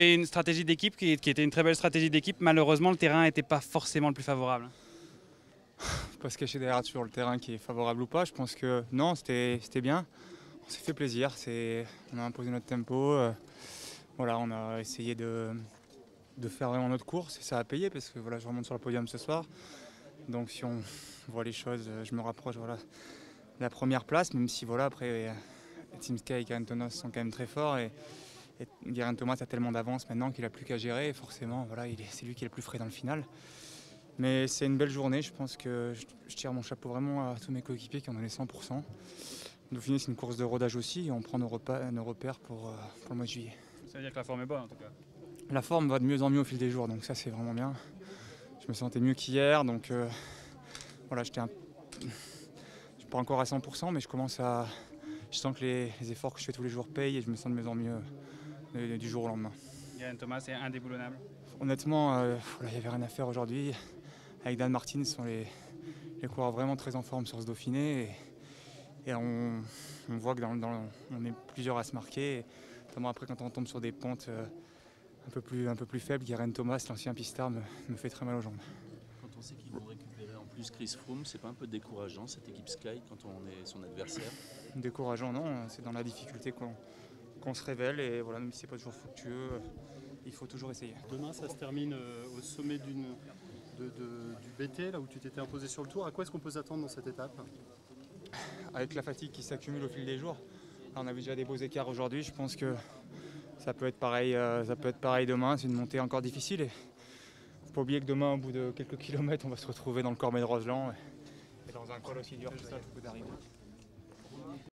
Et une stratégie d'équipe qui était une très belle stratégie d'équipe. Malheureusement, le terrain n'était pas forcément le plus favorable. Faut pas se cacher derrière toujours le terrain qui est favorable ou pas. Je pense que non, c'était bien. On s'est fait plaisir. On a imposé notre tempo. Voilà, on a essayé de faire vraiment notre course et ça a payé parce que voilà, je remonte sur le podium ce soir. Donc si on voit les choses, je me rapproche voilà, de la première place, même si voilà, après Team Sky et Geraint Thomas sont quand même très forts et Geraint Thomas a tellement d'avance maintenant qu'il n'a plus qu'à gérer et forcément voilà, c'est lui qui est le plus frais dans le final. Mais c'est une belle journée, je pense que je tire mon chapeau vraiment à tous mes coéquipiers qui en donné 100%. Dauphiné, c'est une course de rodage aussi et on prend nos repères pour le mois de juillet. Ça veut dire que la forme est bonne en tout cas. La forme va de mieux en mieux au fil des jours, donc ça c'est vraiment bien. Je me sentais mieux qu'hier, donc voilà, je suis pas encore à 100%, mais je sens que les efforts que je fais tous les jours payent et je me sens de mieux en mieux du jour au lendemain. Geraint Thomas est indéboulonnable. Honnêtement, il n'y avait rien à faire aujourd'hui. Avec Dan Martin, ce sont les coureurs vraiment très en forme sur ce Dauphiné. Et on voit qu'on est plusieurs à se marquer. Et notamment après, quand on tombe sur des pentes un peu plus faibles, Geraint Thomas, l'ancien pistard, me fait très mal aux jambes. Quand on sait qu'ils vont récupérer en plus Chris Froome, c'est pas un peu décourageant cette équipe Sky quand on est son adversaire? Décourageant, non. C'est dans la difficulté qu'on se révèle. Et voilà, même si c'est pas toujours fructueux, il faut toujours essayer. Demain, ça se termine au sommet du BT, là où tu t'étais imposé sur le tour. À quoi est-ce qu'on peut s'attendre dans cette étape? Avec la fatigue qui s'accumule au fil des jours, on a vu déjà des beaux écarts aujourd'hui. Je pense que ça peut être pareil demain. C'est une montée encore difficile. Il ne faut pas oublier que demain, au bout de quelques kilomètres, on va se retrouver dans le Cormet de Roseland et dans un col aussi dur que ça, au bout d'arriver.